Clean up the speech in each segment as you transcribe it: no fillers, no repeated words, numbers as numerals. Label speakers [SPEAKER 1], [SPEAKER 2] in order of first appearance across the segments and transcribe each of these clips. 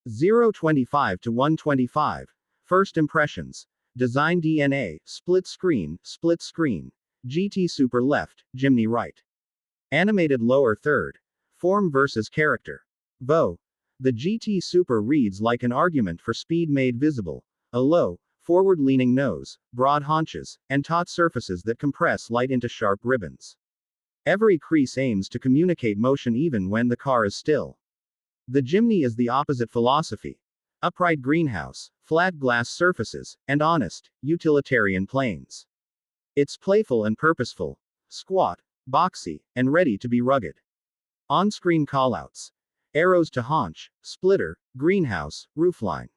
[SPEAKER 1] 025 to 125. First impressions. Design DNA, split screen, GT Super left, Jimny right. Animated lower third. Form versus character. Vo. The GT Super reads like an argument for speed made visible. A low, forward-leaning nose, broad haunches, and taut surfaces that compress light into sharp ribbons. Every crease aims to communicate motion even when the car is still. The Jimny is the opposite philosophy. Upright greenhouse, flat glass surfaces, and honest, utilitarian planes. It's playful and purposeful, squat, boxy, and ready to be rugged. On-screen callouts. Arrows to haunch, splitter, greenhouse, roofline.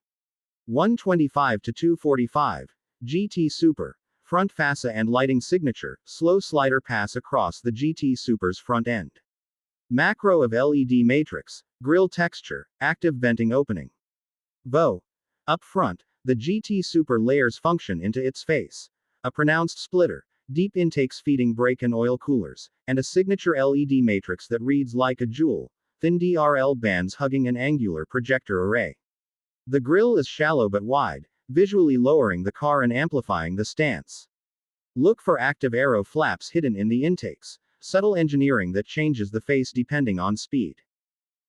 [SPEAKER 1] 125 to 245. GT Super. Front fascia and lighting signature, slow slider pass across the GT Super's front end. Macro of LED matrix, grille texture, active venting opening. Vo. Up front, the GT Super layers function into its face. A pronounced splitter, deep intakes feeding brake and oil coolers, and a signature LED matrix that reads like a jewel, thin DRL bands hugging an angular projector array. The grille is shallow but wide, visually lowering the car and amplifying the stance. Look for active aero flaps hidden in the intakes, subtle engineering that changes the face depending on speed.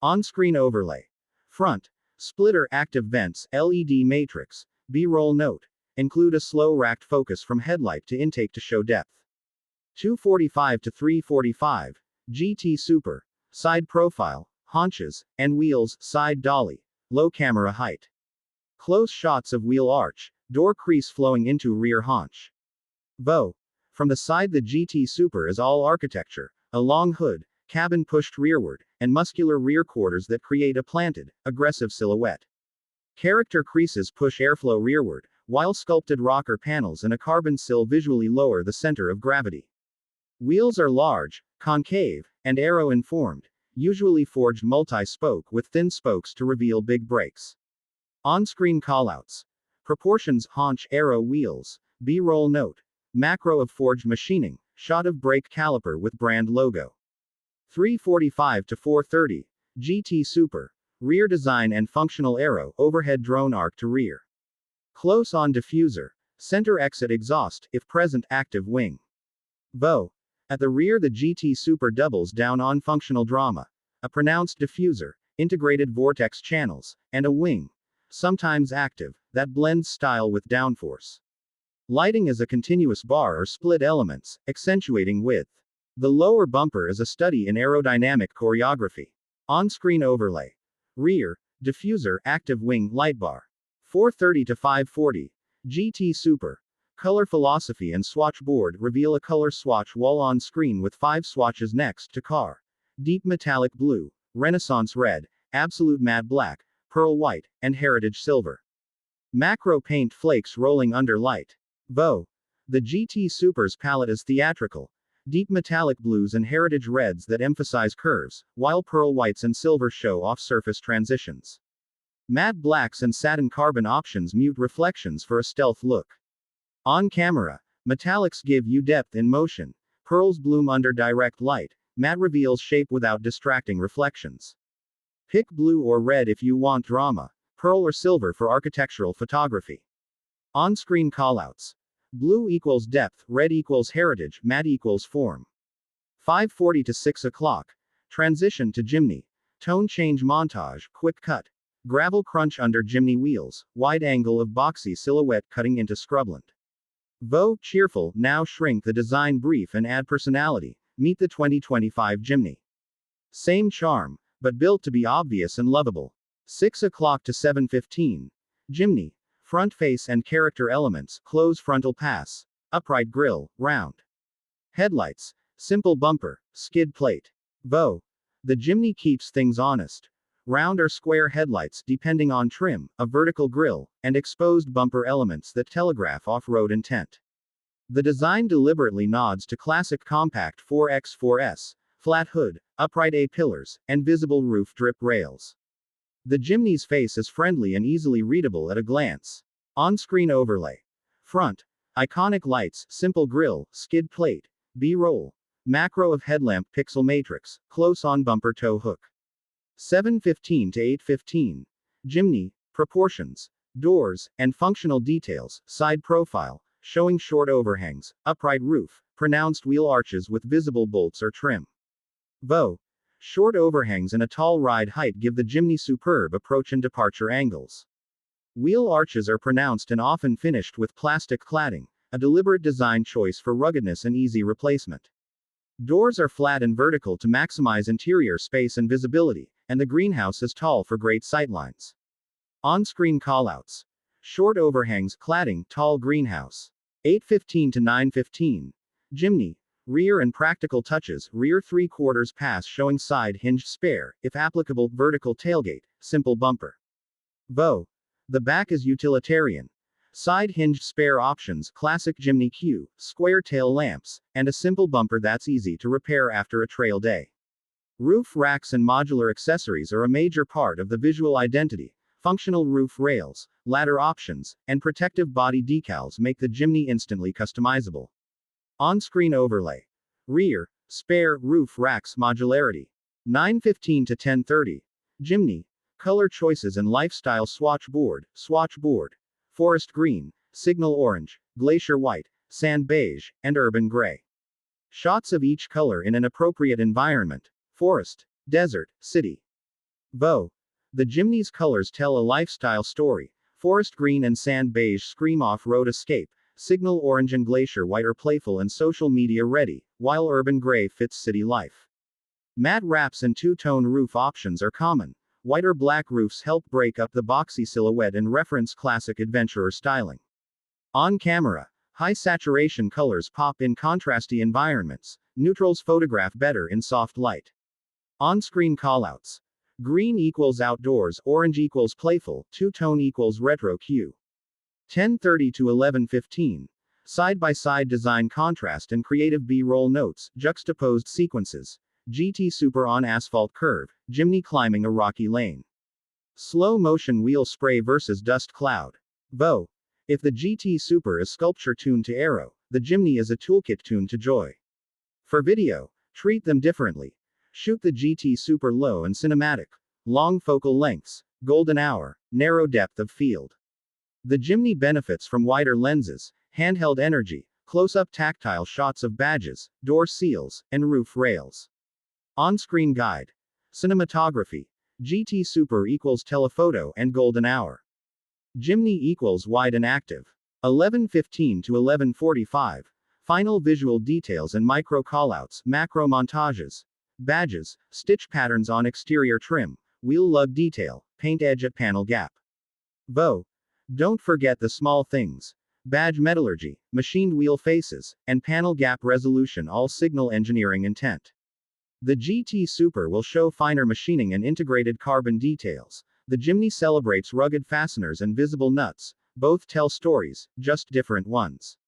[SPEAKER 1] On-screen overlay. Front. Splitter active vents, LED matrix, B-roll note. Include a slow racked focus from headlight to intake to show depth. 245 to 345. GT Super. Side profile, haunches, and wheels, side dolly. Low camera height. Close shots of wheel arch, door crease flowing into rear haunch. Vo. From the side the GT Super is all architecture, a long hood, cabin pushed rearward, and muscular rear quarters that create a planted, aggressive silhouette. Character creases push airflow rearward, while sculpted rocker panels and a carbon sill visually lower the center of gravity. Wheels are large, concave, and aero-informed, usually forged multi-spoke with thin spokes to reveal big brakes. On-screen callouts. Proportions haunch aero wheels, B-roll note. Macro of forged machining, shot of brake caliper with brand logo. 345 to 430. GT Super. Rear design and functional aero, overhead drone arc to rear. Close-on diffuser. Center exit exhaust, if present active wing. Vo. At the rear the GT Super doubles down on functional drama. A pronounced diffuser, integrated vortex channels, and a wing. Sometimes active, that blends style with downforce. Lighting is a continuous bar or split elements, accentuating width. The lower bumper is a study in aerodynamic choreography. On-screen overlay. Rear, diffuser, active wing, light bar. 430 to 540. GT Super. Color philosophy and swatch board reveal a color swatch wall on screen with 5 swatches next to car. Deep metallic blue, Renaissance red, absolute matte black, pearl white, and heritage silver. Macro paint flakes rolling under light. Vo. The GT Super's palette is theatrical. Deep metallic blues and heritage reds that emphasize curves, while pearl whites and silver show off surface transitions. Matte blacks and satin carbon options mute reflections for a stealth look. On camera, metallics give you depth in motion. Pearls bloom under direct light. Matte reveals shape without distracting reflections. Pick blue or red if you want drama. Pearl or silver for architectural photography. On-screen callouts. Blue equals depth, red equals heritage, matte equals form. 540 to 6 o'clock. Transition to Jimny. Tone change montage, quick cut. Gravel crunch under Jimny wheels, wide angle of boxy silhouette cutting into scrubland. Vo, cheerful, now shrink the design brief and add personality. Meet the 2025 Jimny. Same charm, but built to be obvious and lovable. 6 o'clock to 7:15. Jimny. Front face and character elements, close frontal pass. Upright grille, round. Headlights. Simple bumper, skid plate. Vo. The Jimny keeps things honest. Round or square headlights depending on trim, a vertical grille, and exposed bumper elements that telegraph off-road intent. The design deliberately nods to classic compact 4x4s, flat hood, upright A-pillars, and visible roof drip rails. The Jimny's face is friendly and easily readable at a glance. On-screen overlay. Front. Iconic lights, simple grille, skid plate, B-roll. Macro of headlamp pixel matrix, close-on bumper tow hook. 7:15 to 8:15. Jimny, proportions, doors, and functional details, side profile, showing short overhangs, upright roof, pronounced wheel arches with visible bolts or trim. Vo. Short overhangs and a tall ride height give the Jimny superb approach and departure angles. Wheel arches are pronounced and often finished with plastic cladding, a deliberate design choice for ruggedness and easy replacement. Doors are flat and vertical to maximize interior space and visibility, and the greenhouse is tall for great sightlines. On-screen callouts. Short overhangs, cladding, tall greenhouse. 815 to 915. Jimny. Rear and practical touches, rear 3/4 pass showing side hinged spare, if applicable, vertical tailgate, simple bumper. Vo. The back is utilitarian. Side hinged spare options, classic Jimny Q, square tail lamps, and a simple bumper that's easy to repair after a trail day. Roof racks and modular accessories are a major part of the visual identity. Functional roof rails, ladder options, and protective body decals make the Jimny instantly customizable. On-screen overlay. Rear, spare, roof racks modularity. 915 to 1030. Jimny. Color choices and lifestyle swatch board, forest green, signal orange, glacier white, sand beige, and urban gray. Shots of each color in an appropriate environment. Forest, desert, city. Vo. The Jimny's colors tell a lifestyle story. Forest green and sand beige scream off-road escape. Signal orange and glacier white are playful and social media ready, while urban gray fits city life. Matte wraps and two-tone roof options are common. White or black roofs help break up the boxy silhouette and reference classic adventurer styling. On camera, high saturation colors pop in contrasty environments. Neutrals photograph better in soft light. On-screen callouts. Green equals outdoors, orange equals playful, two-tone equals retro Q. 1030 to 1115. Side-by-side design contrast and creative B-roll notes, juxtaposed sequences. GT Super on asphalt curve, Jimny climbing a rocky lane. Slow motion wheel spray versus dust cloud. Vo. If the GT Super is sculpture tuned to aero, the Jimny is a toolkit tuned to joy. For video, treat them differently. Shoot the GT Super low and cinematic. Long focal lengths, golden hour, narrow depth of field. The Jimny benefits from wider lenses, handheld energy, close-up tactile shots of badges, door seals, and roof rails. On-screen guide. Cinematography. GT Super equals telephoto and golden hour. Jimny equals wide and active. 1115 to 1145. Final visual details and micro callouts, macro montages. Badges, stitch patterns on exterior trim, wheel lug detail, paint edge at panel gap. Vo. Don't forget the small things. Badge metallurgy, machined wheel faces, and panel gap resolution all signal engineering intent. The GT Super will show finer machining and integrated carbon details. The Jimny celebrates rugged fasteners and visible nuts. Both tell stories, just different ones.